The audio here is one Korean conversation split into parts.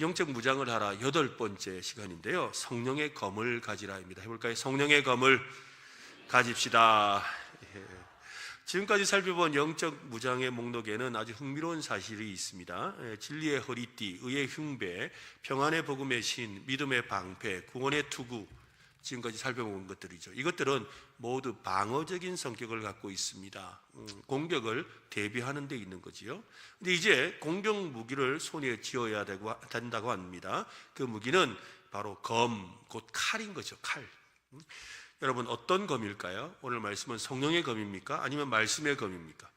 영적 무장을 하라 8번째 시간인데요. 성령의 검을 가지라입니다. 해볼까요? 성령의 검을 가집시다. 지금까지 살펴본 영적 무장의 목록에는 아주 흥미로운 사실이 있습니다. 진리의 허리띠, 의의 흉배, 평안의 복음의 신, 믿음의 방패, 구원의 투구, 지금까지 살펴본 것들이죠. 이것들은 모두 방어적인 성격을 갖고 있습니다. 공격을 대비하는 데 있는 거지요. 근데 이제 공격 무기를 손에 쥐어야 된다고 합니다. 그 무기는 바로 검, 곧 칼인 거죠. 칼. 여러분, 어떤 검일까요? 오늘 말씀은 성령의 검입니까? 아니면 말씀의 검입니까?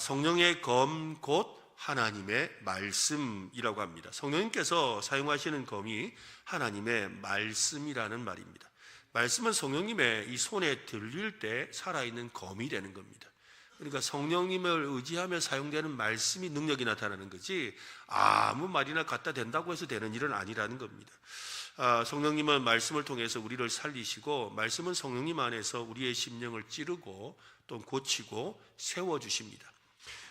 성령의 검, 곧 하나님의 말씀이라고 합니다. 성령님께서 사용하시는 검이 하나님의 말씀이라는 말입니다. 말씀은 성령님의 이 손에 들릴 때 살아있는 검이 되는 겁니다. 그러니까 성령님을 의지하며 사용되는 말씀이 능력이 나타나는 거지, 아무 말이나 갖다 댄다고 해서 되는 일은 아니라는 겁니다. 성령님은 말씀을 통해서 우리를 살리시고, 말씀은 성령님 안에서 우리의 심령을 찌르고 또 고치고 세워주십니다.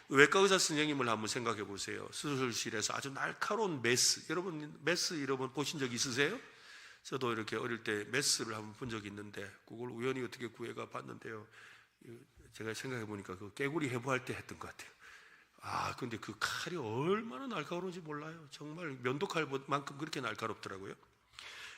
외과 의사 선생님을 한번 생각해 보세요. 수술실에서 아주 날카로운 메스, 여러분 보신 적 있으세요? 저도 이렇게 어릴 때 메스를 한번 본 적이 있는데, 그걸 우연히 어떻게 구해가 봤는데요, 제가 생각해 보니까 그 깨구리 해부할 때 했던 것 같아요. 근데 그 칼이 얼마나 날카로운지 몰라요. 정말 면도칼만큼 그렇게 날카롭더라고요.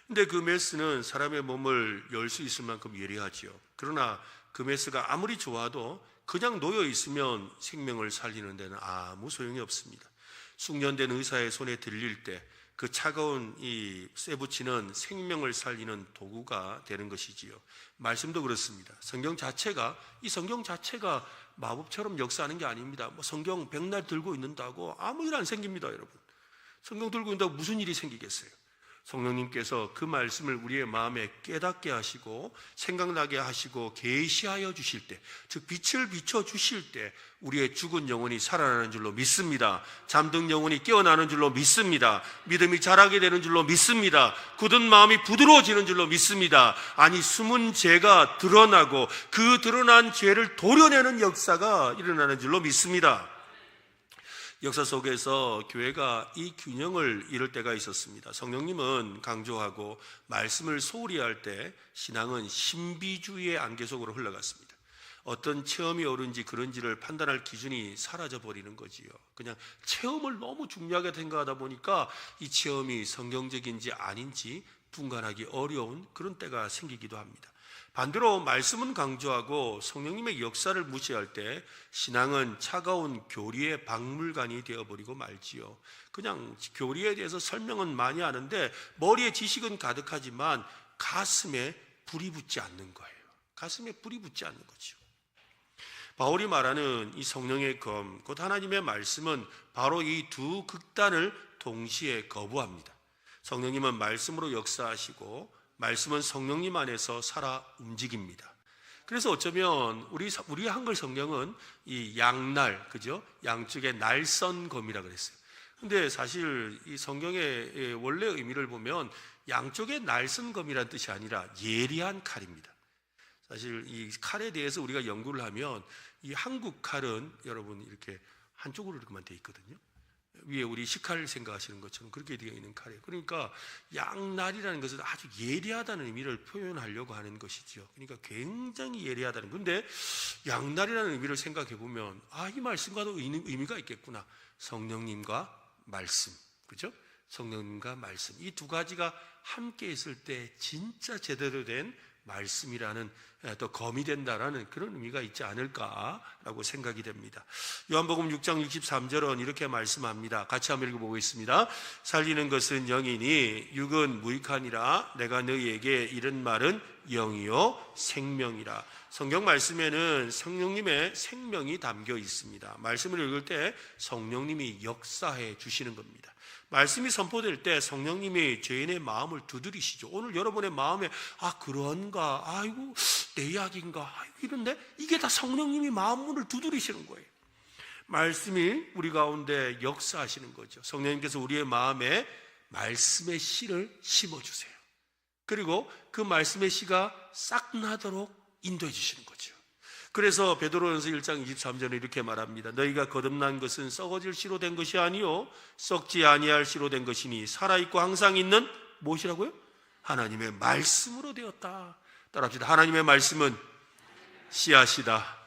근데 그 메스는 사람의 몸을 열 수 있을 만큼 예리하지요. 그러나 그 메스가 아무리 좋아도 그냥 놓여 있으면 생명을 살리는 데는 아무 소용이 없습니다. 숙련된 의사의 손에 들릴 때 그 차가운 이 쇠붙이는 생명을 살리는 도구가 되는 것이지요. 말씀도 그렇습니다. 성경 자체가 마법처럼 역사하는 게 아닙니다. 성경 백날 들고 있는다고 아무 일 안 생깁니다, 여러분. 성경 들고 있는다고 무슨 일이 생기겠어요? 성령님께서 그 말씀을 우리의 마음에 깨닫게 하시고 생각나게 하시고 계시하여 주실 때, 즉 빛을 비춰 주실 때 우리의 죽은 영혼이 살아나는 줄로 믿습니다. 잠든 영혼이 깨어나는 줄로 믿습니다. 믿음이 자라게 되는 줄로 믿습니다. 굳은 마음이 부드러워지는 줄로 믿습니다. 아니, 숨은 죄가 드러나고 그 드러난 죄를 도려내는 역사가 일어나는 줄로 믿습니다. 역사 속에서 교회가 이 균형을 이룰 때가 있었습니다. 성령님은 강조하고 말씀을 소홀히 할 때 신앙은 신비주의의 안개 속으로 흘러갔습니다. 어떤 체험이 옳은지 그런지를 판단할 기준이 사라져 버리는 거지요. 그냥 체험을 너무 중요하게 생각하다 보니까 이 체험이 성경적인지 아닌지 분간하기 어려운 그런 때가 생기기도 합니다. 반대로 말씀은 강조하고 성령님의 역사를 무시할 때 신앙은 차가운 교리의 박물관이 되어버리고 말지요. 그냥 교리에 대해서 설명은 많이 하는데 머리에 지식은 가득하지만 가슴에 불이 붙지 않는 거예요. 가슴에 불이 붙지 않는 거죠. 바울이 말하는 이 성령의 검, 곧 하나님의 말씀은 바로 이 두 극단을 동시에 거부합니다. 성령님은 말씀으로 역사하시고 말씀은 성령님 안에서 살아 움직입니다. 그래서 어쩌면 우리 한글 성경은 이 양날, 그죠? 양쪽에 날선 검이라 그랬어요. 근데 사실 이 성경의 원래 의미를 보면 양쪽에 날선 검이라는 뜻이 아니라 예리한 칼입니다. 사실 이 칼에 대해서 우리가 연구를 하면 이 한국 칼은 여러분 이렇게 한쪽으로 이렇게만 돼 있거든요. 위에 우리 식칼 생각하시는 것처럼 그렇게 되어 있는 칼이에요. 그러니까 양날이라는 것은 아주 예리하다는 의미를 표현하려고 하는 것이죠. 그러니까 굉장히 예리하다는. 근데 양날이라는 의미를 생각해 보면 이 말씀과도 의미가 있겠구나. 성령님과 말씀, 그죠? 성령님과 말씀, 이 두 가지가 함께 있을 때 진짜 제대로 된 말씀이라는, 또 검이 된다라는 그런 의미가 있지 않을까라고 생각이 됩니다. 요한복음 6장 63절은 이렇게 말씀합니다. 같이 한번 읽어보겠습니다. 살리는 것은 영이니 육은 무익하니라. 내가 너희에게 이런 말은 영이요 생명이라. 성경 말씀에는 성령님의 생명이 담겨 있습니다. 말씀을 읽을 때 성령님이 역사해 주시는 겁니다. 말씀이 선포될 때 성령님이 죄인의 마음을 두드리시죠. 오늘 여러분의 마음에 그런가, 아이고 내 이야기인가, 이런데 이게 다 성령님이 마음문을 두드리시는 거예요. 말씀이 우리 가운데 역사하시는 거죠. 성령님께서 우리의 마음에 말씀의 씨를 심어주세요. 그리고 그 말씀의 씨가 싹 나도록 인도해 주시는 거죠. 그래서 베드로전서 1장 23절에 이렇게 말합니다. 너희가 거듭난 것은 썩어질 씨로 된 것이 아니요 썩지 아니할 씨로 된 것이니 살아있고 항상 있는 무엇이라고요? 하나님의 말씀으로 되었다. 따라합시다. 하나님의 말씀은 씨앗이다.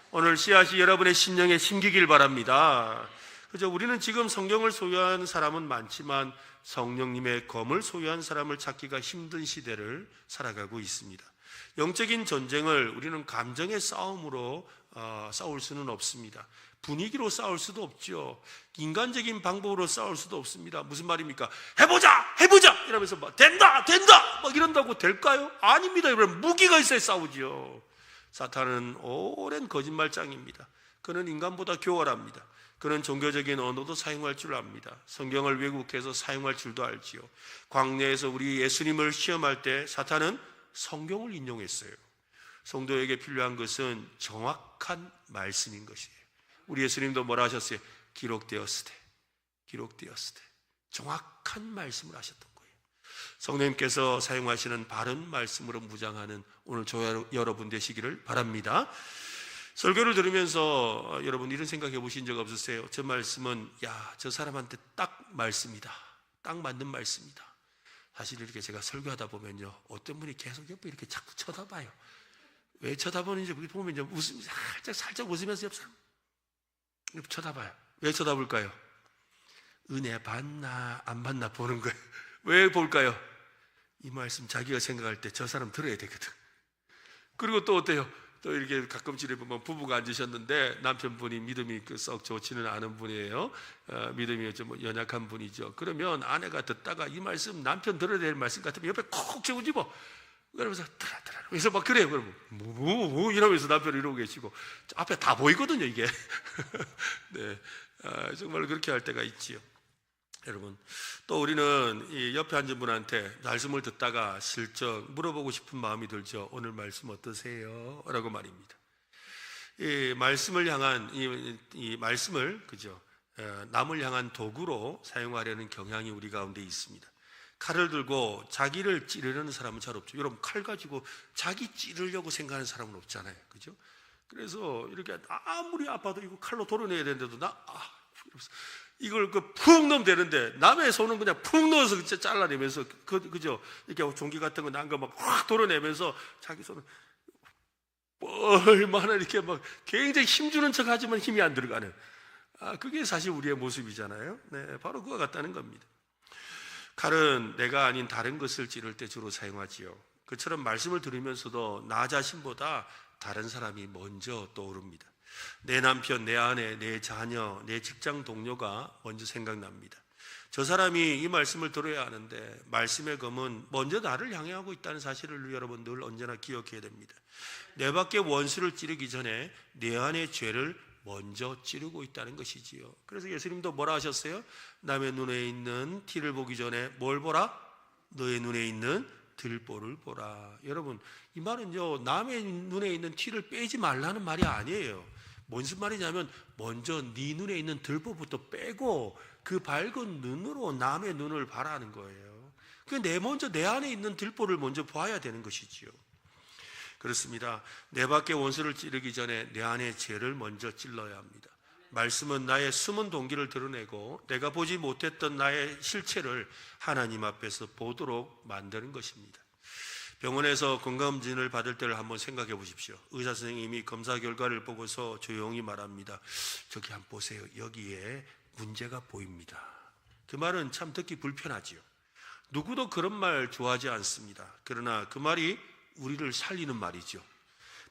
오늘 씨앗이 여러분의 심령에 심기길 바랍니다. 그죠? 우리는 지금 성경을 소유한 사람은 많지만 성령님의 검을 소유한 사람을 찾기가 힘든 시대를 살아가고 있습니다. 영적인 전쟁을 우리는 감정의 싸움으로 싸울 수는 없습니다. 분위기로 싸울 수도 없죠. 인간적인 방법으로 싸울 수도 없습니다. 무슨 말입니까? 해보자 이러면서 막 된다 막 이런다고 될까요? 아닙니다. 여러분, 무기가 있어야 싸우죠. 사탄은 오랜 거짓말장입니다. 그는 인간보다 교활합니다. 그는 종교적인 언어도 사용할 줄 압니다. 성경을 왜곡해서 사용할 줄도 알지요. 광야에서 우리 예수님을 시험할 때 사탄은 성경을 인용했어요. 성도에게 필요한 것은 정확한 말씀인 것이에요. 우리 예수님도 뭐라 하셨어요? 기록되었으되 정확한 말씀을 하셨던 거예요. 성령님께서 사용하시는 바른 말씀으로 무장하는 오늘 저와 여러분 되시기를 바랍니다. 설교를 들으면서 여러분 이런 생각해 보신 적 없으세요? 저 말씀은 저 사람한테 딱 말씀이다, 딱 맞는 말씀이다. 사실 이렇게 제가 설교하다 보면요, 어떤 분이 계속 옆에 이렇게 자꾸 쳐다봐요. 왜 쳐다보는지 보면 살짝 웃으면서 옆 사람 이렇게 쳐다봐요. 왜 쳐다볼까요? 은혜 받나 안 받나 보는 거예요. 왜 볼까요? 이 말씀 자기가 생각할 때 저 사람 들어야 되거든. 그리고 또 어때요? 또 이렇게 가끔씩 보면 부부가 앉으셨는데 남편분이 믿음이 썩 좋지는 않은 분이에요. 믿음이 좀 연약한 분이죠. 그러면 아내가 듣다가 이 말씀 남편 들어야 될 말씀 같으면 옆에 콕 집어. 그러면서 들어. 그래서 막 그래요. 그러면 뭐 이러면서 남편이 이러고 계시고 앞에 다 보이거든요, 이게. 네, 정말 그렇게 할 때가 있지요. 여러분, 또 우리는 이 옆에 앉은 분한테 말씀을 듣다가 슬쩍 물어보고 싶은 마음이 들죠. 오늘 말씀 어떠세요? 라고 말입니다. 이 말씀을 향한 이 말씀을 남을 향한 도구로 사용하려는 경향이 우리 가운데 있습니다. 칼을 들고 자기를 찌르려는 사람은 잘 없죠. 여러분, 칼 가지고 자기 찌르려고 생각하는 사람은 없잖아요, 그죠? 그래서 이렇게 아무리 아파도 이거 칼로 도려내야 되는데도 이걸 푹 넣으면 되는데 남의 손은 그냥 푹 넣어서 진짜 잘라내면서 그죠? 이렇게 종기 같은 거 난 거 막 확 도려내면서 자기 손은 얼마나 이렇게 막 굉장히 힘주는 척 하지만 힘이 안 들어가는, 그게 사실 우리의 모습이잖아요. 네, 바로 그와 같다는 겁니다. 칼은 내가 아닌 다른 것을 찌를 때 주로 사용하지요. 그처럼 말씀을 들으면서도 나 자신보다 다른 사람이 먼저 떠오릅니다. 내 남편, 내 아내, 내 자녀, 내 직장 동료가 먼저 생각납니다. 저 사람이 이 말씀을 들어야 하는데 말씀의 검은 먼저 나를 향해 하고 있다는 사실을 여러분 늘 언제나 기억해야 됩니다. 내 밖에 원수를 찌르기 전에 내 안의 죄를 먼저 찌르고 있다는 것이지요. 그래서 예수님도 뭐라 하셨어요? 남의 눈에 있는 티를 보기 전에 뭘 보라? 너의 눈에 있는 들보를 보라. 여러분, 이 말은요, 남의 눈에 있는 티를 빼지 말라는 말이 아니에요. 무슨 말이냐면 먼저 네 눈에 있는 들보부터 빼고 그 밝은 눈으로 남의 눈을 바라는 거예요. 먼저 내 안에 있는 들보를 먼저 봐야 되는 것이지요. 그렇습니다. 내 밖에 원수를 찌르기 전에 내 안의 죄를 먼저 찔러야 합니다. 말씀은 나의 숨은 동기를 드러내고 내가 보지 못했던 나의 실체를 하나님 앞에서 보도록 만드는 것입니다. 병원에서 건강검진을 받을 때를 한번 생각해 보십시오. 의사 선생님이 검사 결과를 보고서 조용히 말합니다. 저기 한번 보세요. 여기에 문제가 보입니다. 그 말은 참 듣기 불편하지요. 누구도 그런 말 좋아하지 않습니다. 그러나 그 말이 우리를 살리는 말이죠.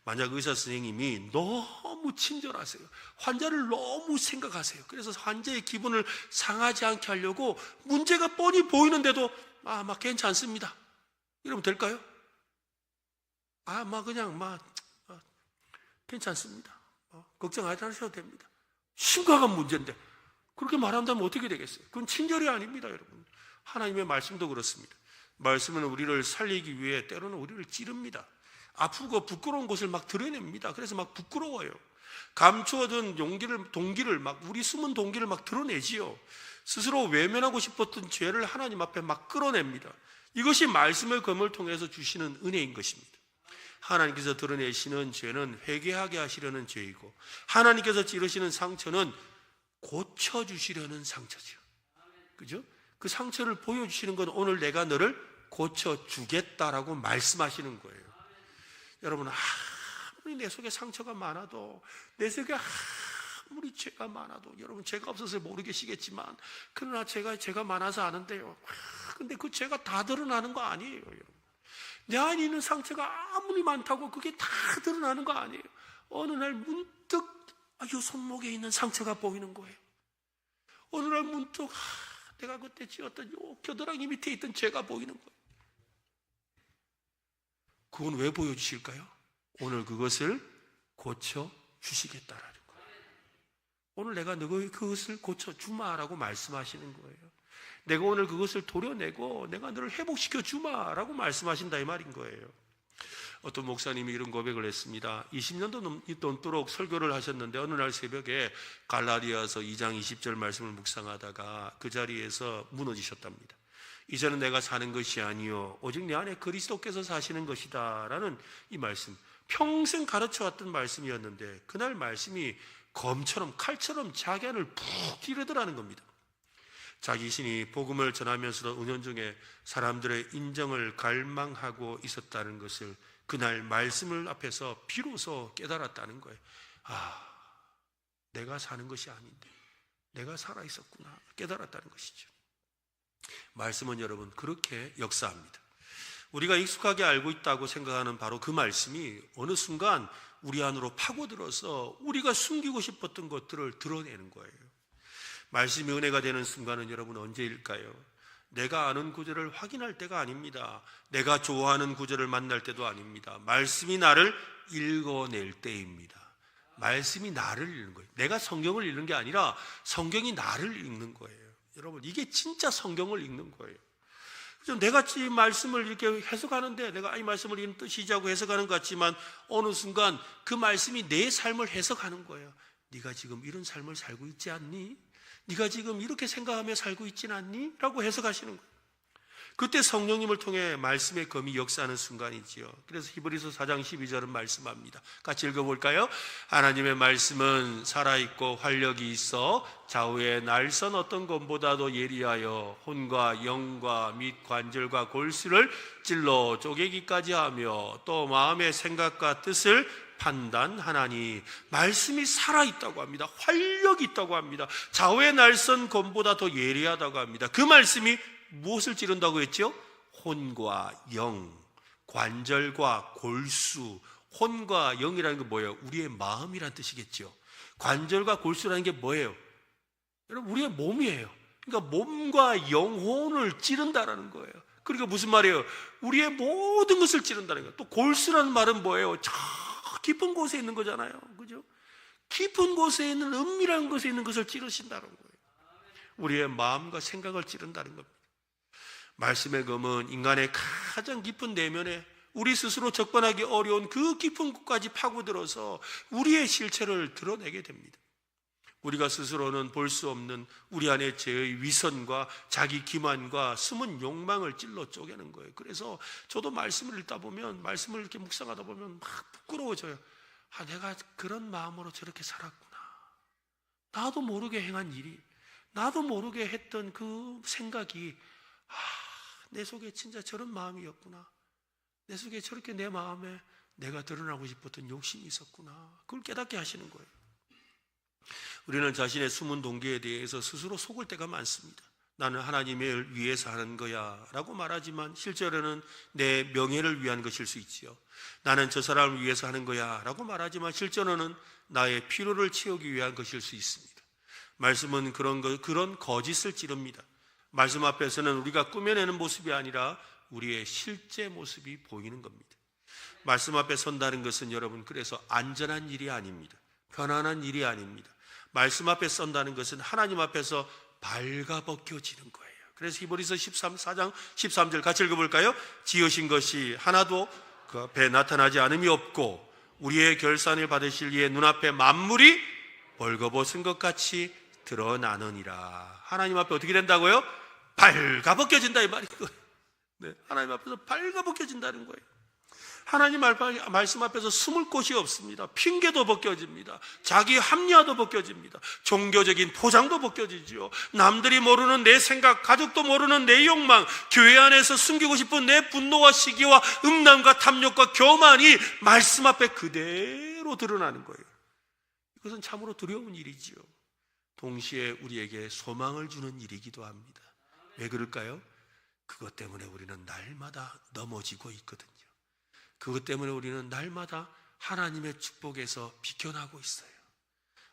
만약 의사 선생님이 너무 친절하세요. 환자를 너무 생각하세요. 그래서 환자의 기분을 상하지 않게 하려고 문제가 뻔히 보이는데도 막 괜찮습니다. 이러면 될까요? 괜찮습니다. 걱정하지 않으셔도 됩니다. 심각한 문제인데 그렇게 말한다면 어떻게 되겠어요? 그건 친절이 아닙니다, 여러분. 하나님의 말씀도 그렇습니다. 말씀은 우리를 살리기 위해 때로는 우리를 찌릅니다. 아프고 부끄러운 것을 막 드러냅니다. 그래서 막 부끄러워요. 감추어둔 동기를 우리 숨은 동기를 막 드러내지요. 스스로 외면하고 싶었던 죄를 하나님 앞에 막 끌어냅니다. 이것이 말씀의 검을 통해서 주시는 은혜인 것입니다. 하나님께서 드러내시는 죄는 회개하게 하시려는 죄이고, 하나님께서 찌르시는 상처는 고쳐주시려는 상처죠. 그죠? 그 상처를 보여주시는 건 오늘 내가 너를 고쳐주겠다라고 말씀하시는 거예요. 여러분, 아무리 내 속에 상처가 많아도, 내 속에 아무리 죄가 많아도, 여러분 죄가 없어서 모르겠시겠지만, 그러나 죄가 많아서 아는데요, 근데 그 죄가 다 드러나는 거 아니에요. 여러분, 내 안에 있는 상처가 아무리 많다고 그게 다 드러나는 거 아니에요. 어느 날 문득 이 손목에 있는 상처가 보이는 거예요. 어느 날 문득 내가 그때 지었던 요 겨드랑이 밑에 있던 죄가 보이는 거예요. 그건 왜 보여주실까요? 오늘 그것을 고쳐주시겠다라는 거예요. 오늘 내가 너희 그것을 고쳐주마라고 말씀하시는 거예요. 내가 오늘 그것을 도려내고 내가 너를 회복시켜 주마라고 말씀하신다, 이 말인 거예요. 어떤 목사님이 이런 고백을 했습니다. 20년도 넘도록 설교를 하셨는데 어느 날 새벽에 갈라디아서 2장 20절 말씀을 묵상하다가 그 자리에서 무너지셨답니다. 이제는 내가 사는 것이 아니요 오직 내 안에 그리스도께서 사시는 것이다 라는 이 말씀, 평생 가르쳐왔던 말씀이었는데 그날 말씀이 검처럼 칼처럼 자기 안을 푹 찌르더라는 겁니다. 자기 신이 복음을 전하면서도 은연중에 사람들의 인정을 갈망하고 있었다는 것을 그날 말씀을 앞에서 비로소 깨달았다는 거예요. 내가 사는 것이 아닌데 내가 살아있었구나 깨달았다는 것이죠. 말씀은 여러분 그렇게 역사합니다. 우리가 익숙하게 알고 있다고 생각하는 바로 그 말씀이 어느 순간 우리 안으로 파고들어서 우리가 숨기고 싶었던 것들을 드러내는 거예요. 말씀이 은혜가 되는 순간은 여러분 언제일까요? 내가 아는 구절을 확인할 때가 아닙니다. 내가 좋아하는 구절을 만날 때도 아닙니다. 말씀이 나를 읽어낼 때입니다. 말씀이 나를 읽는 거예요. 내가 성경을 읽는 게 아니라 성경이 나를 읽는 거예요. 여러분 이게 진짜 성경을 읽는 거예요. 그래서 내가 이 말씀을 이렇게 해석하는데 내가 이 말씀을 이런 뜻이자고 해석하는 것 같지만 어느 순간 그 말씀이 내 삶을 해석하는 거예요. 네가 지금 이런 삶을 살고 있지 않니? 네가 지금 이렇게 생각하며 살고 있진 않니? 라고 해석하시는 거예요. 그때 성령님을 통해 말씀의 검이 역사하는 순간이지요. 그래서 히브리서 4장 12절은 말씀합니다. 같이 읽어볼까요? 하나님의 말씀은 살아있고 활력이 있어 좌우의 날선 어떤 검보다도 예리하여 혼과 영과 및 관절과 골수를 찔러 쪼개기까지 하며 또 마음의 생각과 뜻을 판단하나니. 말씀이 살아있다고 합니다. 활력이 있다고 합니다. 좌우의 날선 검보다 더 예리하다고 합니다. 그 말씀이 무엇을 찌른다고 했죠? 혼과 영, 관절과 골수. 혼과 영이라는 게 뭐예요? 우리의 마음이란 뜻이겠죠. 관절과 골수라는 게 뭐예요? 여러분 우리의 몸이에요. 그러니까 몸과 영혼을 찌른다라는 거예요. 그러니까 무슨 말이에요? 우리의 모든 것을 찌른다는 거예요. 또 골수라는 말은 뭐예요? 저 깊은 곳에 있는 거잖아요. 그죠? 깊은 곳에 있는 은밀한 곳에 있는 것을 찌르신다는 거예요. 우리의 마음과 생각을 찌른다는 겁니다. 말씀의 검은 인간의 가장 깊은 내면에 우리 스스로 접근하기 어려운 그 깊은 곳까지 파고들어서 우리의 실체를 드러내게 됩니다. 우리가 스스로는 볼 수 없는 우리 안의 죄의 위선과 자기 기만과 숨은 욕망을 찔러 쪼개는 거예요. 그래서 저도 말씀을 읽다 보면, 말씀을 이렇게 묵상하다 보면 막 부끄러워져요. 내가 그런 마음으로 저렇게 살았구나. 나도 모르게 행한 일이, 나도 모르게 했던 그 생각이 내 속에 진짜 저런 마음이었구나. 내 속에 저렇게 내 마음에 내가 드러나고 싶었던 욕심이 있었구나. 그걸 깨닫게 하시는 거예요. 우리는 자신의 숨은 동기에 대해서 스스로 속을 때가 많습니다. 나는 하나님을 위해서 하는 거야 라고 말하지만 실제로는 내 명예를 위한 것일 수 있지요. 나는 저 사람을 위해서 하는 거야 라고 말하지만 실제로는 나의 필요를 채우기 위한 것일 수 있습니다. 말씀은 그런 거짓을 찌릅니다. 말씀 앞에서는 우리가 꾸며내는 모습이 아니라 우리의 실제 모습이 보이는 겁니다. 말씀 앞에 선다는 것은 여러분 그래서 안전한 일이 아닙니다. 편안한 일이 아닙니다. 말씀 앞에 선다는 것은 하나님 앞에서 발가벗겨지는 거예요. 그래서 히브리서 4장 13절 같이 읽어볼까요? 지으신 것이 하나도 그 앞에 나타나지 않음이 없고 우리의 결산을 받으실 이의 눈앞에 만물이 벌거벗은 것 같이 드러나느니라. 하나님 앞에 어떻게 된다고요? 발가벗겨진다 이 말인 거예요. 네, 하나님 앞에서 발가벗겨진다는 거예요. 하나님 말씀 앞에서 숨을 곳이 없습니다. 핑계도 벗겨집니다. 자기 합리화도 벗겨집니다. 종교적인 포장도 벗겨지지요. 남들이 모르는 내 생각, 가족도 모르는 내 욕망, 교회 안에서 숨기고 싶은 내 분노와 시기와 음란과 탐욕과 교만이 말씀 앞에 그대로 드러나는 거예요. 이것은 참으로 두려운 일이지요. 동시에 우리에게 소망을 주는 일이기도 합니다. 왜 그럴까요? 그것 때문에 우리는 날마다 넘어지고 있거든요. 그것 때문에 우리는 날마다 하나님의 축복에서 비껴나고 있어요.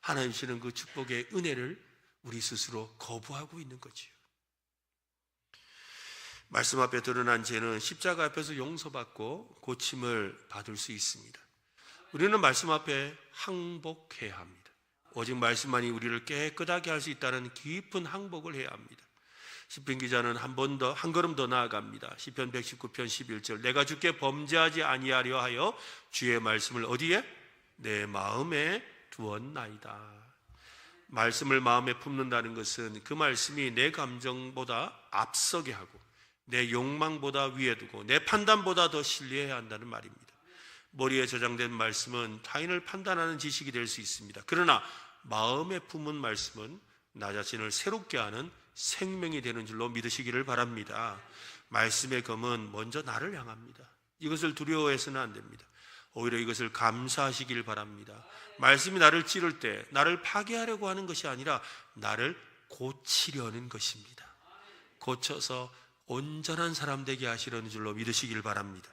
하나님 주시는 그 축복의 은혜를 우리 스스로 거부하고 있는 거지요. 말씀 앞에 드러난 죄는 십자가 앞에서 용서받고 고침을 받을 수 있습니다. 우리는 말씀 앞에 항복해야 합니다. 오직 말씀만이 우리를 깨끗하게 할 수 있다는 깊은 항복을 해야 합니다. 시편 기자는 한 걸음 더 나아갑니다. 시편 119편 11절, 내가 주께 범죄하지 아니하려 하여 주의 말씀을 어디에? 내 마음에 두었나이다. 말씀을 마음에 품는다는 것은 그 말씀이 내 감정보다 앞서게 하고 내 욕망보다 위에 두고 내 판단보다 더 신뢰해야 한다는 말입니다. 머리에 저장된 말씀은 타인을 판단하는 지식이 될 수 있습니다. 그러나 마음에 품은 말씀은 나 자신을 새롭게 하는 생명이 되는 줄로 믿으시기를 바랍니다. 말씀의 검은 먼저 나를 향합니다. 이것을 두려워해서는 안 됩니다. 오히려 이것을 감사하시길 바랍니다. 말씀이 나를 찌를 때 나를 파괴하려고 하는 것이 아니라 나를 고치려는 것입니다. 고쳐서 온전한 사람 되게 하시려는 줄로 믿으시길 바랍니다.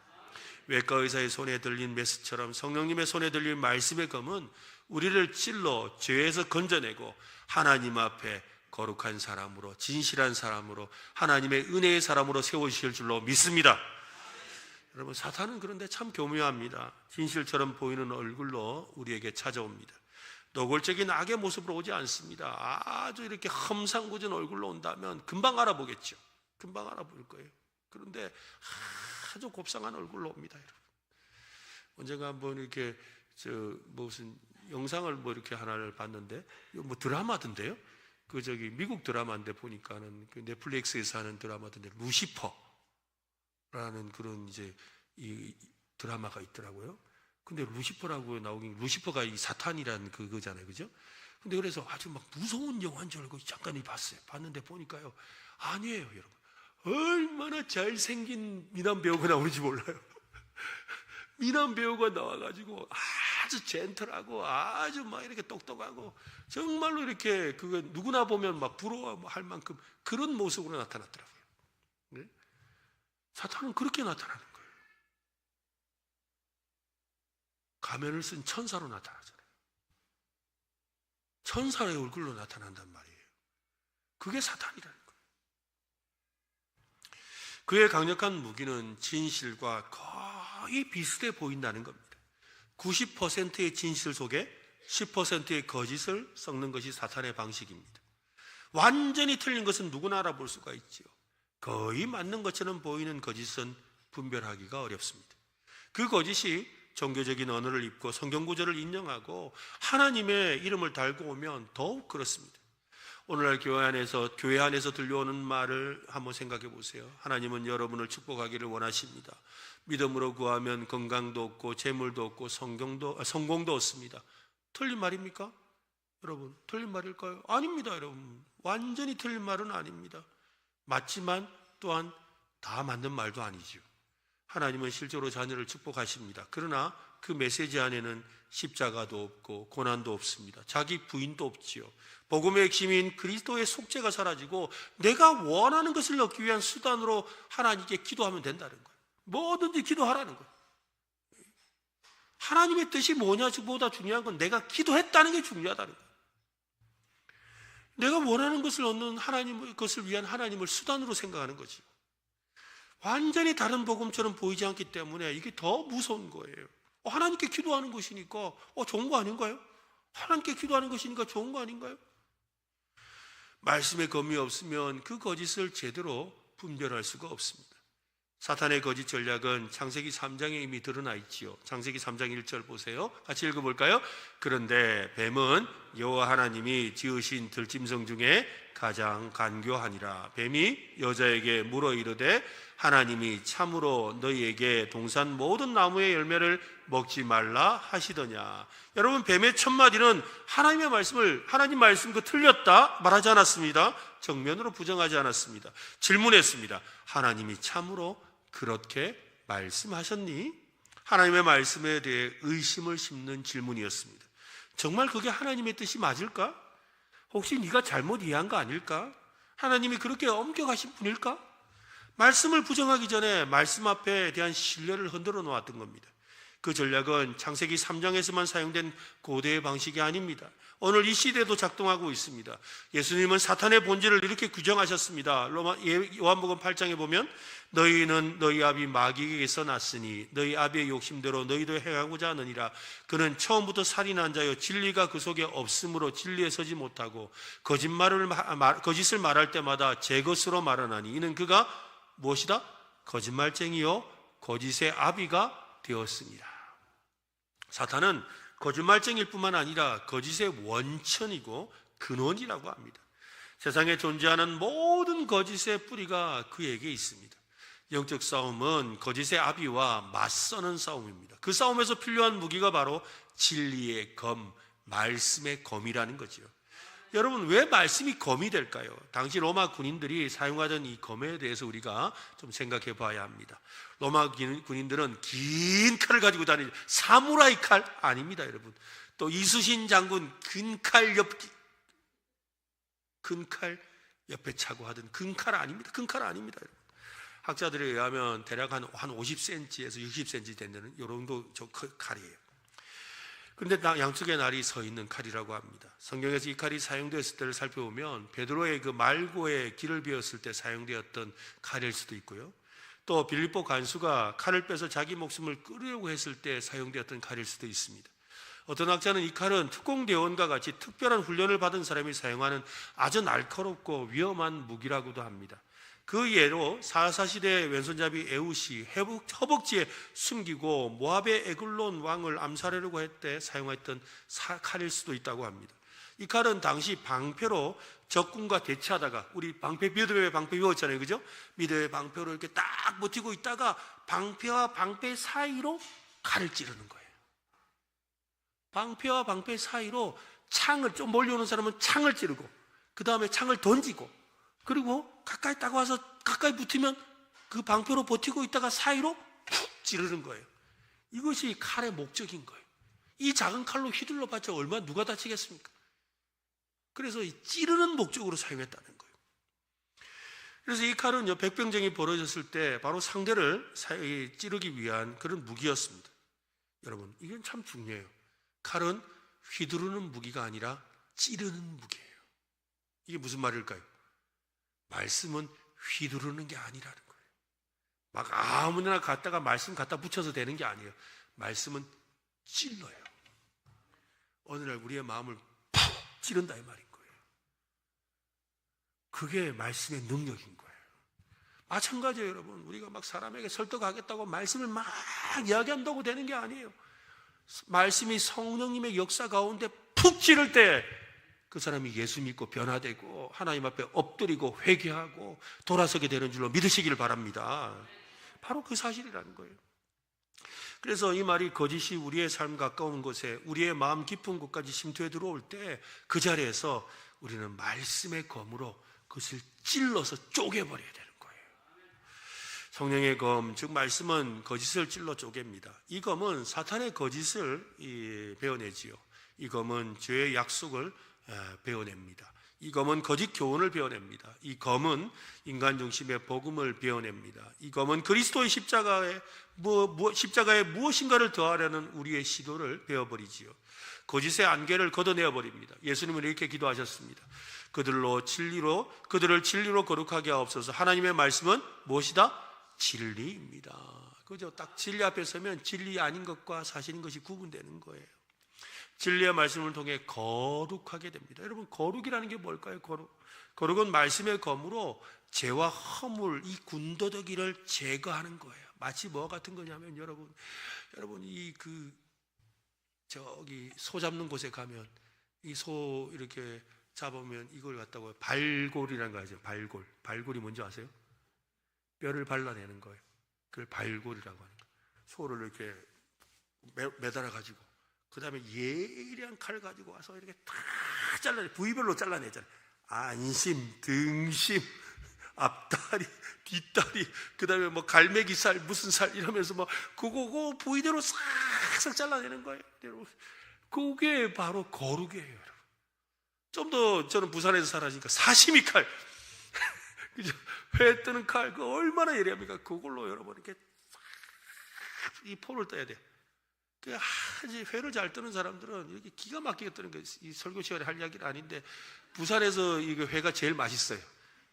외과 의사의 손에 들린 메스처럼 성령님의 손에 들린 말씀의 검은 우리를 찔러 죄에서 건져내고 하나님 앞에 거룩한 사람으로, 진실한 사람으로, 하나님의 은혜의 사람으로 세우실 줄로 믿습니다. 여러분, 사탄은 그런데 참 교묘합니다. 진실처럼 보이는 얼굴로 우리에게 찾아옵니다. 노골적인 악의 모습으로 오지 않습니다. 아주 이렇게 험상궂은 얼굴로 온다면 금방 알아보겠죠. 금방 알아볼 거예요. 그런데 아주 곱상한 얼굴로 옵니다, 여러분. 언젠가 한번 이렇게 무슨 영상을 이렇게 하나를 봤는데, 드라마던데요. 미국 드라마인데 보니까는 그 넷플릭스에서 하는 드라마던데 루시퍼라는 그런 이 드라마가 있더라고요. 근데 루시퍼라고 나오긴, 루시퍼가 이 사탄이라는 그거잖아요, 그죠? 근데 그래서 아주 막 무서운 영화인 줄 알고 잠깐 봤어요. 봤는데 보니까요, 아니에요, 여러분. 얼마나 잘생긴 미남 배우가 나오는지 몰라요. 미남 배우가 나와가지고 아주 젠틀하고 아주 막 이렇게 똑똑하고 정말로 이렇게 그거 누구나 보면 막 부러워할 만큼 그런 모습으로 나타났더라고요. 네? 사탄은 그렇게 나타나는 거예요. 가면을 쓴 천사로 나타나잖아요. 천사의 얼굴로 나타난단 말이에요. 그게 사탄이라는 거예요. 그의 강력한 무기는 진실과 거의 비슷해 보인다는 겁니다. 90%의 진실 속에 10%의 거짓을 섞는 것이 사탄의 방식입니다. 완전히 틀린 것은 누구나 알아볼 수가 있지요. 거의 맞는 것처럼 보이는 거짓은 분별하기가 어렵습니다. 그 거짓이 종교적인 언어를 입고 성경 구절을 인용하고 하나님의 이름을 달고 오면 더욱 그렇습니다. 오늘날 교회 안에서 들려오는 말을 한번 생각해 보세요. 하나님은 여러분을 축복하기를 원하십니다. 믿음으로 구하면 건강도 얻고 재물도 얻고 성공도 얻습니다. 틀린 말입니까? 여러분, 틀린 말일까요? 아닙니다, 여러분. 완전히 틀린 말은 아닙니다. 맞지만 또한 다 맞는 말도 아니죠. 하나님은 실제로 자녀를 축복하십니다. 그러나 그 메시지 안에는 십자가도 없고 고난도 없습니다. 자기 부인도 없지요. 복음의 핵심인 그리스도의 속죄가 사라지고 내가 원하는 것을 얻기 위한 수단으로 하나님께 기도하면 된다는 거예요. 뭐든지 기도하라는 거예요. 하나님의 뜻이 뭐냐보다 중요한 건 내가 기도했다는 게 중요하다는 거예요. 내가 원하는 것을 얻는 것을 위한 하나님을 수단으로 생각하는 거지. 완전히 다른 복음처럼 보이지 않기 때문에 이게 더 무서운 거예요. 하나님께 기도하는 것이니까 좋은 거 아닌가요? 하나님께 기도하는 것이니까 좋은 거 아닌가요? 말씀의 검이 없으면 그 거짓을 제대로 분별할 수가 없습니다. 사탄의 거짓 전략은 창세기 3장에 이미 드러나 있지요. 창세기 3장 1절 보세요. 같이 읽어볼까요? 그런데 뱀은 여호와 하나님이 지으신 들짐승 중에 가장 간교하니라. 뱀이 여자에게 물어 이르되 하나님이 참으로 너희에게 동산 모든 나무의 열매를 먹지 말라 하시더냐. 여러분, 뱀의 첫 마디는 하나님 말씀 그 틀렸다 말하지 않았습니다. 정면으로 부정하지 않았습니다. 질문했습니다. 하나님이 참으로 그렇게 말씀하셨니? 하나님의 말씀에 대해 의심을 심는 질문이었습니다. 정말 그게 하나님의 뜻이 맞을까? 혹시 네가 잘못 이해한 거 아닐까? 하나님이 그렇게 엄격하신 분일까? 말씀을 부정하기 전에 말씀 앞에 대한 신뢰를 흔들어 놓았던 겁니다. 그 전략은 창세기 3장에서만 사용된 고대의 방식이 아닙니다. 오늘 이 시대에도 작동하고 있습니다. 예수님은 사탄의 본질을 이렇게 규정하셨습니다. 요한복음 8장에 보면 너희는 너희 아비 마귀에게서 났으니 너희 아비의 욕심대로 너희도 행하고자 하느니라. 그는 처음부터 살인한 자여 진리가 그 속에 없으므로 진리에 서지 못하고 거짓을 말할 때마다 제 것으로 말하나니 이는 그가 무엇이다? 거짓말쟁이요 거짓의 아비가 되었습니다. 사탄은 거짓말쟁이일 뿐만 아니라 거짓의 원천이고 근원이라고 합니다. 세상에 존재하는 모든 거짓의 뿌리가 그에게 있습니다. 영적 싸움은 거짓의 아비와 맞서는 싸움입니다. 그 싸움에서 필요한 무기가 바로 진리의 검, 말씀의 검이라는 거죠. 여러분, 왜 말씀이 검이 될까요? 당시 로마 군인들이 사용하던 이 검에 대해서 우리가 좀 생각해 봐야 합니다. 로마 군인들은 긴 칼을 가지고 다니는 사무라이 칼 아닙니다, 여러분. 또 이순신 장군 근 칼 옆에 차고 하던 근 칼 아닙니다. 근 칼 아닙니다, 여러분. 학자들에 의하면 대략 한 50cm에서 60cm 되는 이 정도 칼이에요. 그런데 양쪽에 날이 서 있는 칼이라고 합니다. 성경에서 이 칼이 사용되었을 때를 살펴보면 베드로의 그 말고에 길을 비웠을 때 사용되었던 칼일 수도 있고요. 또 빌립보 간수가 칼을 빼서 자기 목숨을 끊으려고 했을 때 사용되었던 칼일 수도 있습니다. 어떤 학자는 이 칼은 특공대원과 같이 특별한 훈련을 받은 사람이 사용하는 아주 날카롭고 위험한 무기라고도 합니다. 그 예로 사사시대의 왼손잡이 에훗이 허벅지에 숨기고 모압의 에글론 왕을 암살하려고 할 때 사용했던 칼일 수도 있다고 합니다. 이 칼은 당시 방패로 적군과 대치하다가, 우리 미드웨이 방패 배웠잖아요, 그죠? 미드웨이 방패로 이렇게 딱 버티고 있다가 방패와 방패 사이로 칼을 찌르는 거예요. 방패와 방패 사이로 창을, 좀 멀리 오는 사람은 창을 찌르고, 그 다음에 창을 던지고, 그리고 가까이 딱 와서 가까이 붙으면 그 방패로 버티고 있다가 사이로 푹 찌르는 거예요. 이것이 칼의 목적인 거예요. 이 작은 칼로 휘둘러 봤자 얼마나 누가 다치겠습니까? 그래서 이 찌르는 목적으로 사용했다는 거예요. 그래서 이 칼은 백병전이 벌어졌을 때 바로 상대를 찌르기 위한 그런 무기였습니다. 여러분, 이건 참 중요해요. 칼은 휘두르는 무기가 아니라 찌르는 무기예요. 이게 무슨 말일까요? 말씀은 휘두르는 게 아니라는 거예요. 막 아무나 갖다가 말씀 갖다 붙여서 되는 게 아니에요. 말씀은 찔러요. 어느 날 우리의 마음을 푹 찌른다 이 말인 거예요. 그게 말씀의 능력인 거예요. 마찬가지예요, 여러분. 우리가 막 사람에게 설득하겠다고 말씀을 막 이야기한다고 되는 게 아니에요. 말씀이 성령님의 역사 가운데 푹 찌를 때 그 사람이 예수 믿고 변화되고 하나님 앞에 엎드리고 회개하고 돌아서게 되는 줄로 믿으시기를 바랍니다. 바로 그 사실이라는 거예요. 그래서 이 말이 거짓이 우리의 삶 가까운 곳에, 우리의 마음 깊은 곳까지 침투해 들어올 때 그 자리에서 우리는 말씀의 검으로 그것을 찔러서 쪼개버려야 되는 거예요. 성령의 검, 즉 말씀은 거짓을 찔러 쪼갭니다. 이 검은 사탄의 거짓을 베어내지요. 이 검은 죄의 약속을 베어냅니다. 이 검은 거짓 교훈을 베어냅니다. 이 검은 인간 중심의 복음을 베어냅니다. 이 검은 그리스도의 십자가에 무엇인가를 더하려는 우리의 시도를 베어버리지요. 거짓의 안개를 걷어내어 버립니다. 예수님은 이렇게 기도하셨습니다. 그들을 진리로 거룩하게 하옵소서. 하나님의 말씀은 무엇이다? 진리입니다. 그죠? 딱 진리 앞에 서면 진리 아닌 것과 사실인 것이 구분되는 거예요. 진리의 말씀을 통해 거룩하게 됩니다. 여러분, 거룩이라는 게 뭘까요? 거룩은 말씀의 검으로 죄와 허물, 이 군더더기를 제거하는 거예요. 마치 뭐 같은 거냐면 여러분 저기 소 잡는 곳에 가면 이 소 이렇게 잡으면 이걸 갖다가 발골이라는 거 아세요? 발골이 뭔지 아세요? 뼈를 발라내는 거예요. 그걸 발골이라고 하는 거예요. 소를 이렇게 매달아 가지고 그 다음에 예리한 칼 가지고 와서 이렇게 다 잘라내, 부위별로 잘라내잖아요. 안심, 등심, 앞다리, 뒷다리, 그 다음에 뭐 갈매기살, 무슨 살 이러면서 뭐 그거 부위대로 싹싹 잘라내는 거예요. 그게 바로 거룩이에요, 여러분. 좀 더 저는 부산에서 살았으니까 사시미 칼, 그죠? 회 뜨는 칼, 그 얼마나 예리합니까? 그걸로 여러분 이렇게 이 포를 떠야 돼요. 회를 잘 뜨는 사람들은 이렇게 기가 막히게 뜨는 거예요. 이 설교 시간에 할 이야기는 아닌데 부산에서 이 회가 제일 맛있어요.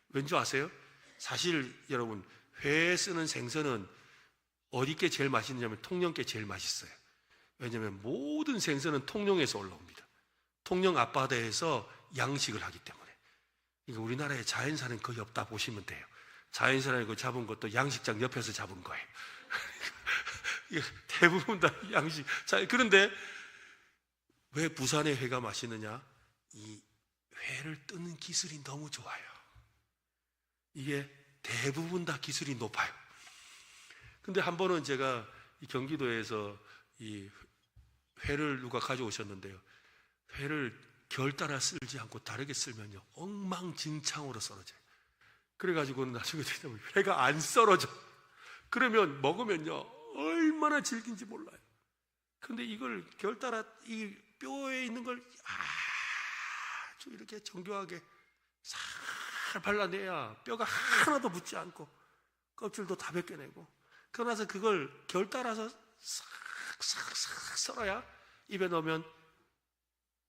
왠지 아세요? 사실 여러분 회 쓰는 생선은 어디 게 제일 맛있느냐면 통영 게 제일 맛있어요. 왜냐하면 모든 생선은 통영에서 올라옵니다. 통영 앞바다에서 양식을 하기 때문에. 그러니까 우리나라에 자연산은 거의 없다 보시면 돼요. 자연산을 그 잡은 것도 양식장 옆에서 잡은 거예요. 대부분 다 양식. 자, 그런데 왜 부산의 회가 맛있느냐? 이 회를 뜨는 기술이 너무 좋아요. 이게 대부분 다 기술이 높아요. 근데 한 번은 제가 이 경기도에서 이 회를 누가 가져오셨는데요. 회를 결 따라 쓸지 않고 다르게 쓸면요, 엉망진창으로 썰어져요. 그래가지고는 나중에 회가 안 썰어져. 그러면 먹으면요, 얼마나 질긴지 몰라요. 근데 이걸 결 따라 이 뼈에 있는 걸 아주 이렇게 정교하게 살 발라내야 뼈가 하나도 붙지 않고 껍질도 다 벗겨내고, 그러고 나서 그걸 결 따라서 싹싹싹 썰어야 입에 넣으면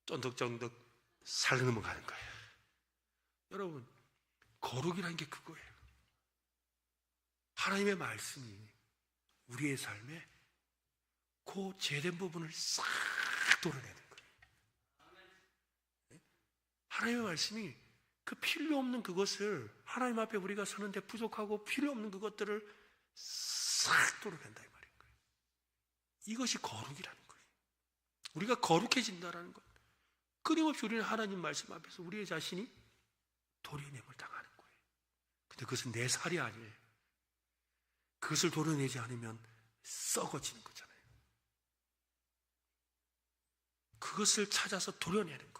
쫀득쫀득 살 넘어가는 거예요. 여러분, 거룩이라는 게 그거예요. 하나님의 말씀이 우리의 삶에 그 죄된 부분을 싹 도려내는 거예요. 하나님의 말씀이 그 필요 없는 그것을, 하나님 앞에 우리가 서는데 부족하고 필요 없는 그것들을 싹 도려낸다 이 말인 거예요. 이것이 거룩이라는 거예요. 우리가 거룩해진다라는 것. 끊임없이 우리는 하나님 말씀 앞에서 우리의 자신이 도려냄을 당하는 거예요. 근데 그것은 내 살이 아니에요. 그것을 도려내지 않으면 썩어지는 거잖아요. 그것을 찾아서 도려내는 거예요.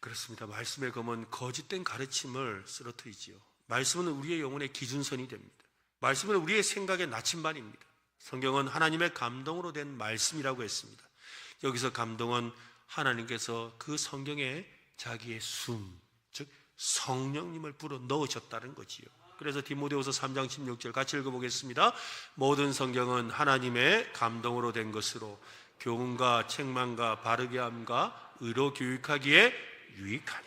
그렇습니다. 말씀의 검은 거짓된 가르침을 쓰러뜨리지요. 말씀은 우리의 영혼의 기준선이 됩니다. 말씀은 우리의 생각의 나침반입니다. 성경은 하나님의 감동으로 된 말씀이라고 했습니다. 여기서 감동은 하나님께서 그 성경에 자기의 숨, 즉 성령님을 불어 넣으셨다는 거지요. 그래서 디모데후서 3장 16절 같이 읽어보겠습니다. 모든 성경은 하나님의 감동으로 된 것으로 교훈과 책망과 바르게 함과 의로 교육하기에 유익하니.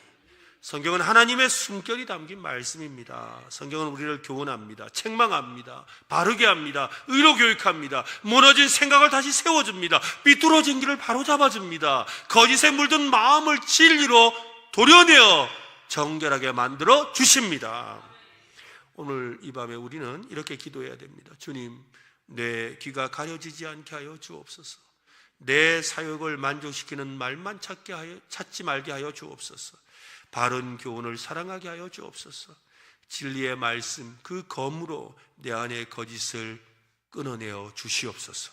성경은 하나님의 숨결이 담긴 말씀입니다. 성경은 우리를 교훈합니다. 책망합니다. 바르게 합니다. 의로 교육합니다. 무너진 생각을 다시 세워줍니다. 삐뚤어진 길을 바로잡아줍니다. 거짓에 물든 마음을 진리로 도려내어 정결하게 만들어 주십니다. 오늘 이 밤에 우리는 이렇게 기도해야 됩니다. 주님, 내 귀가 가려지지 않게 하여 주옵소서. 내 사역을 만족시키는 말만 찾지 말게 하여 주옵소서. 바른 교훈을 사랑하게 하여 주옵소서. 진리의 말씀 그 검으로 내 안의 거짓을 끊어내어 주시옵소서.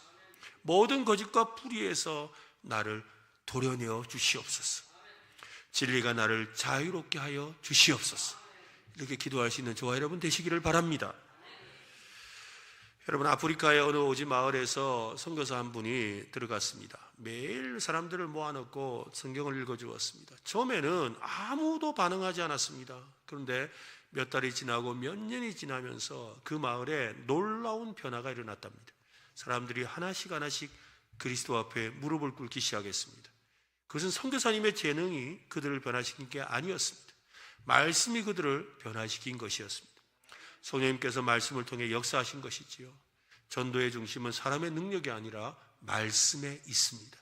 모든 거짓과 불의에서 나를 도려내어 주시옵소서. 진리가 나를 자유롭게 하여 주시옵소서. 이렇게 기도할 수 있는 저와 여러분 되시기를 바랍니다. 여러분, 아프리카의 어느 오지 마을에서 선교사 한 분이 들어갔습니다. 매일 사람들을 모아놓고 성경을 읽어주었습니다. 처음에는 아무도 반응하지 않았습니다. 그런데 몇 달이 지나고 몇 년이 지나면서 그 마을에 놀라운 변화가 일어났답니다. 사람들이 하나씩 그리스도 앞에 무릎을 꿇기 시작했습니다. 그것은 선교사님의 재능이 그들을 변화시킨 게 아니었습니다. 말씀이 그들을 변화시킨 것이었습니다. 성령님께서 말씀을 통해 역사하신 것이지요. 전도의 중심은 사람의 능력이 아니라 말씀에 있습니다.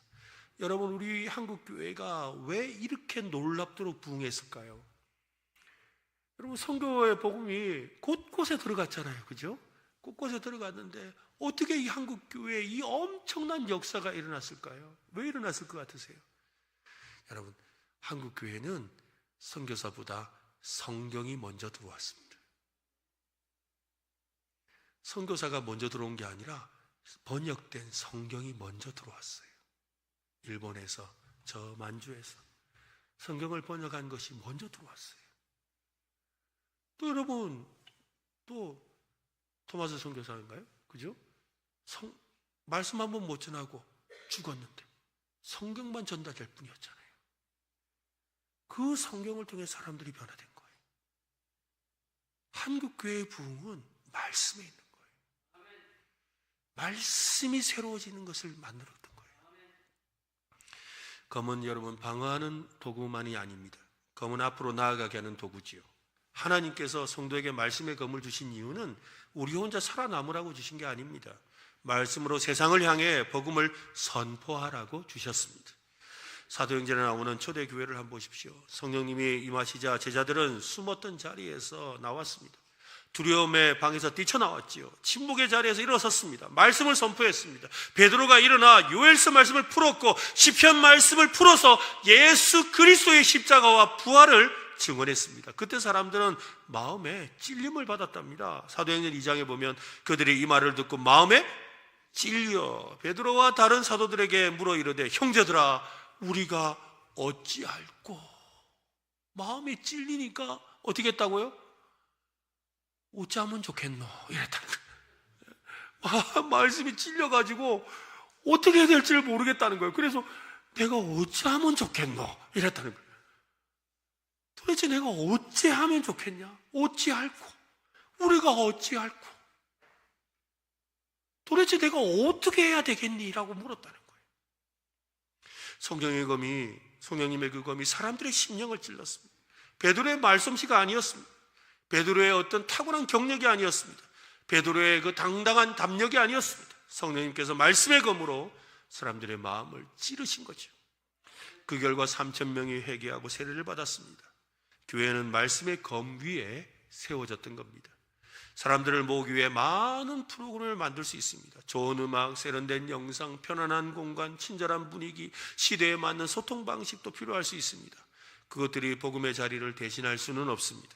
여러분, 우리 한국교회가 왜 이렇게 놀랍도록 부흥했을까요? 여러분, 선교의 복음이 곳곳에 들어갔잖아요. 그죠? 곳곳에 들어갔는데 어떻게 이 한국교회에 이 엄청난 역사가 일어났을까요? 왜 일어났을 것 같으세요? 여러분, 한국교회는 선교사보다 성경이 먼저 들어왔습니다. 선교사가 먼저 들어온 게 아니라 번역된 성경이 먼저 들어왔어요. 일본에서, 저 만주에서 성경을 번역한 것이 먼저 들어왔어요. 또 여러분, 또 토마스 선교사인가요? 그죠? 말씀 한 번 못 전하고 죽었는데 성경만 전달될 뿐이었잖아요. 그 성경을 통해 사람들이 변화된 거예요. 한국교회의 부흥은 말씀에 있는 거예요. 말씀이 새로워지는 것을 만들었던 거예요. 검은 여러분, 방어하는 도구만이 아닙니다. 검은 앞으로 나아가게 하는 도구지요. 하나님께서 성도에게 말씀의 검을 주신 이유는 우리 혼자 살아남으라고 주신 게 아닙니다. 말씀으로 세상을 향해 복음을 선포하라고 주셨습니다. 사도행전에 나오는 초대교회를 한번 보십시오. 성령님이 임하시자 제자들은 숨었던 자리에서 나왔습니다. 두려움의 방에서 뛰쳐나왔지요. 침묵의 자리에서 일어섰습니다. 말씀을 선포했습니다. 베드로가 일어나 요엘서 말씀을 풀었고 시편 말씀을 풀어서 예수 그리스도의 십자가와 부활을 증언했습니다. 그때 사람들은 마음에 찔림을 받았답니다. 사도행전 2장에 보면 그들이 이 말을 듣고 마음에 찔려 베드로와 다른 사도들에게 물어 이르되 형제들아 우리가 어찌할꼬. 마음이 찔리니까 어떻게 했다고요? 어찌하면 좋겠노 이랬다는 거예요. 말씀이 찔려가지고 어떻게 해야 될지를 모르겠다는 거예요. 그래서 내가 어찌하면 좋겠노 이랬다는 거예요. 도대체 내가 어찌하면 좋겠냐? 어찌할꼬? 우리가 어찌할꼬? 도대체 내가 어떻게 해야 되겠니? 라고 물었다는 거예요. 성령님의 그 검이 사람들의 심령을 찔렀습니다. 베드로의 말솜씨가 아니었습니다. 베드로의 어떤 탁월한 경력이 아니었습니다. 베드로의 그 당당한 담력이 아니었습니다. 성령님께서 말씀의 검으로 사람들의 마음을 찌르신 거죠. 그 결과 3,000명이 회개하고 세례를 받았습니다. 교회는 말씀의 검 위에 세워졌던 겁니다. 사람들을 모으기 위해 많은 프로그램을 만들 수 있습니다. 좋은 음악, 세련된 영상, 편안한 공간, 친절한 분위기, 시대에 맞는 소통 방식도 필요할 수 있습니다. 그것들이 복음의 자리를 대신할 수는 없습니다.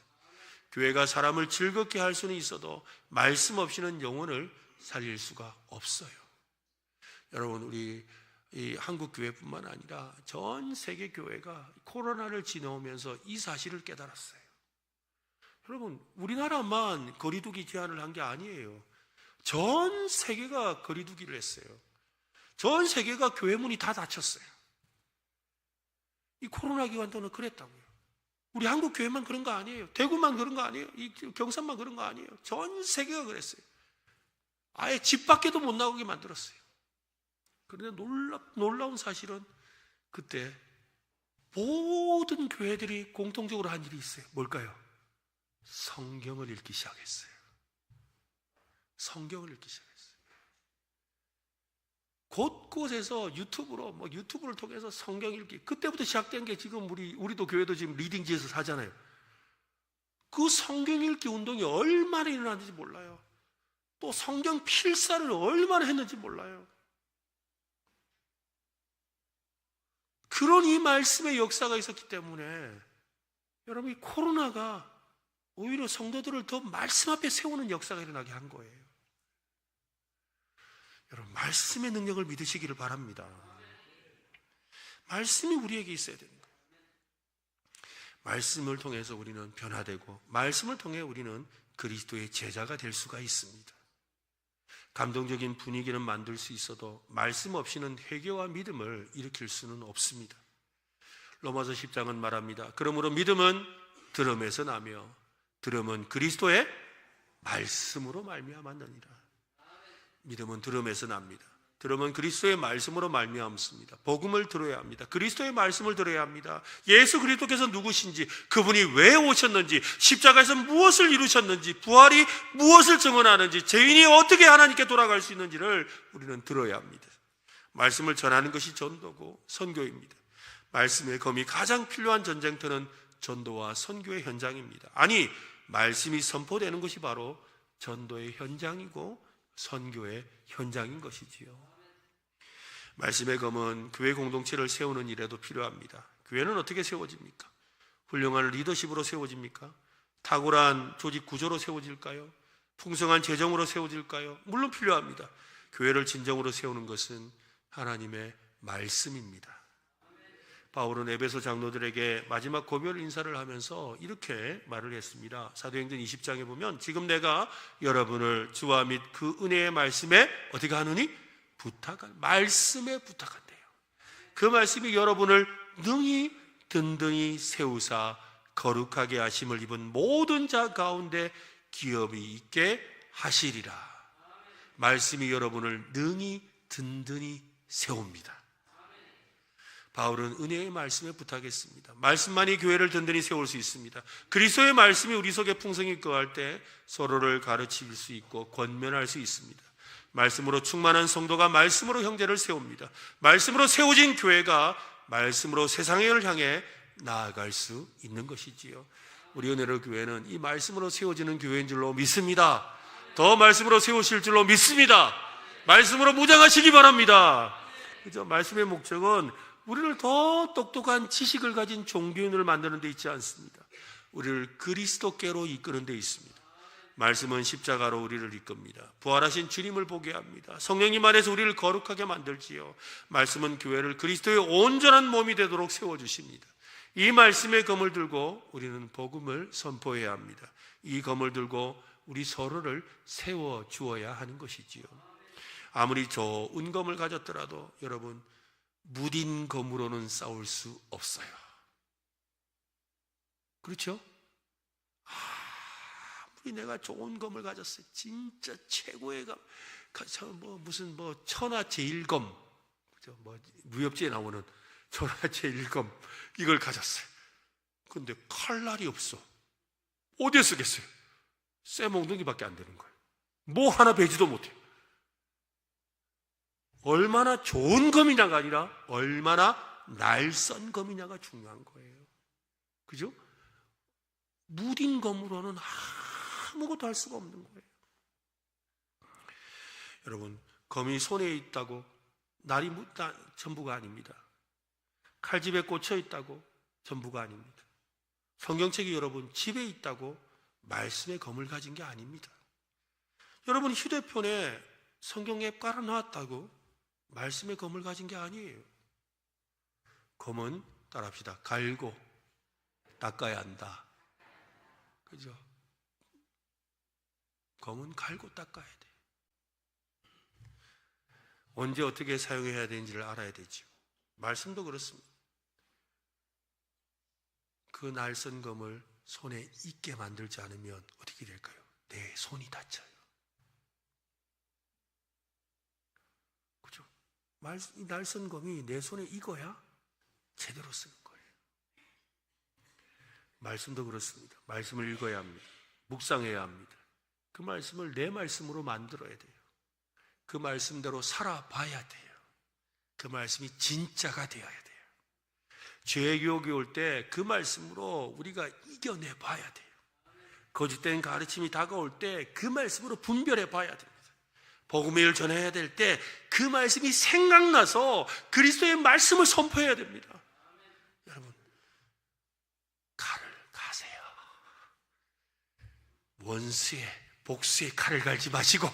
교회가 사람을 즐겁게 할 수는 있어도 말씀 없이는 영혼을 살릴 수가 없어요. 여러분, 우리 이 한국 교회뿐만 아니라 전 세계 교회가 코로나를 지나오면서 이 사실을 깨달았어요. 여러분, 우리나라만 거리두기 제한을 한 게 아니에요. 전 세계가 거리두기를 했어요. 전 세계가 교회 문이 다 닫혔어요. 이 코로나 기간 동안 그랬다고요. 우리 한국 교회만 그런 거 아니에요. 대구만 그런 거 아니에요. 이 경산만 그런 거 아니에요. 전 세계가 그랬어요. 아예 집 밖에도 못 나오게 만들었어요. 그런데 놀라운 사실은 그때 모든 교회들이 공통적으로 한 일이 있어요. 뭘까요? 성경을 읽기 시작했어요. 성경을 읽기 시작했어요. 곳곳에서 유튜브를 통해서 성경 읽기. 그때부터 시작된 게 지금 우리도 교회도 지금 리딩지에서 하잖아요. 그 성경 읽기 운동이 얼마나 일어났는지 몰라요. 또 성경 필사를 얼마나 했는지 몰라요. 그런 이 말씀의 역사가 있었기 때문에 여러분, 이 코로나가 오히려 성도들을 더 말씀 앞에 세우는 역사가 일어나게 한 거예요. 여러분, 말씀의 능력을 믿으시기를 바랍니다. 말씀이 우리에게 있어야 됩니다. 말씀을 통해서 우리는 변화되고 말씀을 통해 우리는 그리스도의 제자가 될 수가 있습니다. 감동적인 분위기는 만들 수 있어도 말씀 없이는 회개와 믿음을 일으킬 수는 없습니다. 로마서 10장은 말합니다. 그러므로 믿음은 들음에서 나며 들음은 그리스도의 말씀으로 말미암았느니라. 믿음은 들음에서 납니다. 들음은 그리스도의 말씀으로 말미암습니다. 복음을 들어야 합니다. 그리스도의 말씀을 들어야 합니다. 예수 그리스도께서 누구신지, 그분이 왜 오셨는지, 십자가에서 무엇을 이루셨는지, 부활이 무엇을 증언하는지, 죄인이 어떻게 하나님께 돌아갈 수 있는지를 우리는 들어야 합니다. 말씀을 전하는 것이 전도고 선교입니다. 말씀의 검이 가장 필요한 전쟁터는 전도와 선교의 현장입니다. 아니, 말씀이 선포되는 것이 바로 전도의 현장이고 선교의 현장인 것이지요. 말씀의 검은 교회 공동체를 세우는 일에도 필요합니다. 교회는 어떻게 세워집니까? 훌륭한 리더십으로 세워집니까? 탁월한 조직 구조로 세워질까요? 풍성한 재정으로 세워질까요? 물론 필요합니다. 교회를 진정으로 세우는 것은 하나님의 말씀입니다. 바울은 에베소 장로들에게 마지막 고별 인사를 하면서 이렇게 말을 했습니다. 사도행전 20장에 보면 지금 내가 여러분을 주와 및 그 은혜의 말씀에 어떻게 하느니? 말씀에 부탁한대요. 그 말씀이 여러분을 능히 든든히 세우사 거룩하게 하심을 입은 모든 자 가운데 기업이 있게 하시리라. 말씀이 여러분을 능히 든든히 세웁니다. 바울은 은혜의 말씀에 부탁했습니다. 말씀만이 교회를 든든히 세울 수 있습니다. 그리스도의 말씀이 우리 속에 풍성히 거할 때 서로를 가르칠 수 있고 권면할 수 있습니다. 말씀으로 충만한 성도가 말씀으로 형제를 세웁니다. 말씀으로 세워진 교회가 말씀으로 세상을 향해 나아갈 수 있는 것이지요. 우리 은혜로 교회는 이 말씀으로 세워지는 교회인 줄로 믿습니다. 더 말씀으로 세우실 줄로 믿습니다. 말씀으로 무장하시기 바랍니다. 그죠? 말씀의 목적은 우리를 더 똑똑한 지식을 가진 종교인을 만드는 데 있지 않습니다. 우리를 그리스도께로 이끄는 데 있습니다. 말씀은 십자가로 우리를 이끕니다. 부활하신 주님을 보게 합니다. 성령님 안에서 우리를 거룩하게 만들지요. 말씀은 교회를 그리스도의 온전한 몸이 되도록 세워주십니다. 이 말씀의 검을 들고 우리는 복음을 선포해야 합니다. 이 검을 들고 우리 서로를 세워주어야 하는 것이지요. 아무리 좋은 검을 가졌더라도 여러분, 무딘 검으로는 싸울 수 없어요. 그렇죠? 아무리 내가 좋은 검을 가졌어요. 진짜 최고의 검, 무슨 천하제일검, 그죠? 무협지에 나오는 천하제일검 이걸 가졌어요. 근데 칼날이 없어. 어디에 쓰겠어요? 쇠몽둥이밖에 안 되는 거예요. 뭐 하나 베지도 못해요. 얼마나 좋은 검이냐가 아니라 얼마나 날선 검이냐가 중요한 거예요. 그죠? 무딘 검으로는 아무것도 할 수가 없는 거예요. 여러분, 검이 손에 있다고 날이 전부가 아닙니다. 칼집에 꽂혀 있다고 전부가 아닙니다. 성경책이 여러분 집에 있다고 말씀의 검을 가진 게 아닙니다. 여러분 휴대폰에 성경 앱 깔아놨다고 말씀의 검을 가진 게 아니에요. 검은 따라합시다. 갈고 닦아야 한다. 그죠? 검은 갈고 닦아야 돼. 언제 어떻게 사용해야 되는지를 알아야 되죠. 말씀도 그렇습니다. 그 날선 검을 손에 익게 만들지 않으면 어떻게 될까요? 내 손이 다쳐요. 그죠? 이 날선 검이 내 손에 익어야 제대로 쓰는 거예요. 말씀도 그렇습니다. 말씀을 읽어야 합니다. 묵상해야 합니다. 그 말씀을 내 말씀으로 만들어야 돼요. 그 말씀대로 살아봐야 돼요. 그 말씀이 진짜가 되어야 돼요. 죄의 유혹이 올 때 그 말씀으로 우리가 이겨내 봐야 돼요. 거짓된 가르침이 다가올 때 그 말씀으로 분별해 봐야 됩니다. 복음의 일 전해야 될 때 그 말씀이 생각나서 그리스도의 말씀을 선포해야 됩니다. 여러분, 칼을 가세요. 원수의 복수의 칼을 갈지 마시고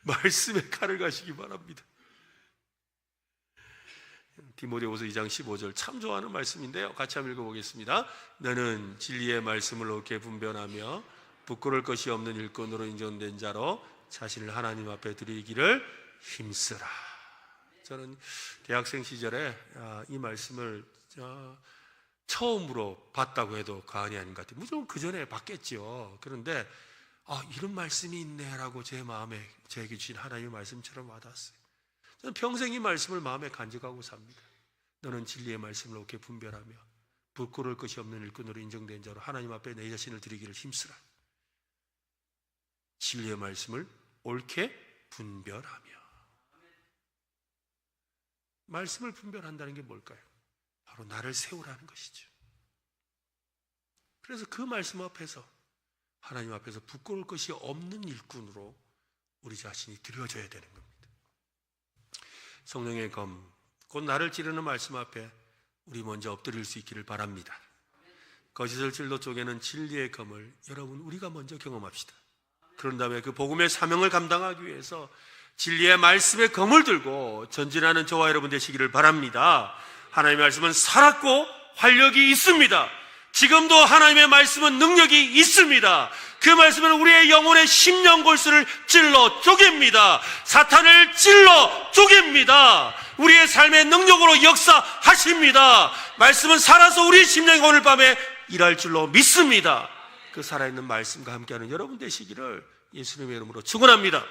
말씀의 칼을 가시기 바랍니다. 디모데후서 2장 15절 참 좋아하는 말씀인데요. 같이 한번 읽어보겠습니다. 너는 진리의 말씀을 옳게 분별하며 부끄러울 것이 없는 일꾼으로 인정된 자로 자신을 하나님 앞에 드리기를 힘쓰라. 저는 대학생 시절에 이 말씀을 처음으로 봤다고 해도 과언이 아닌 것 같아요. 무조건 그 전에 봤겠죠. 그런데 이런 말씀이 있네라고 제 마음에 제게 주신 하나님의 말씀처럼 와닿았어요. 저는 평생 이 말씀을 마음에 간직하고 삽니다. 너는 진리의 말씀을 옳게 분별하며 부끄러울 것이 없는 일꾼으로 인정된 자로 하나님 앞에 내 자신을 드리기를 힘쓰라. 진리의 말씀을 옳게 분별하며. 말씀을 분별한다는 게 뭘까요? 바로 나를 세우라는 것이죠. 그래서 그 말씀 앞에서, 하나님 앞에서 부끄러울 것이 없는 일꾼으로 우리 자신이 드려져야 되는 겁니다. 성령의 검, 곧 나를 찌르는 말씀 앞에 우리 먼저 엎드릴 수 있기를 바랍니다. 거짓을 찔러 쪼개는 진리의 검을 여러분 우리가 먼저 경험합시다. 그런 다음에 그 복음의 사명을 감당하기 위해서 진리의 말씀의 검을 들고 전진하는 저와 여러분 되시기를 바랍니다. 하나님의 말씀은 살았고 활력이 있습니다. 지금도 하나님의 말씀은 능력이 있습니다. 그 말씀은 우리의 영혼의 심령골수를 찔러 쪼갭니다. 사탄을 찔러 쪼갭니다. 우리의 삶의 능력으로 역사하십니다. 말씀은 살아서 우리 심령이 오늘 밤에 일할 줄로 믿습니다. 그 살아있는 말씀과 함께하는 여러분 되시기를 예수님의 이름으로 축원합니다.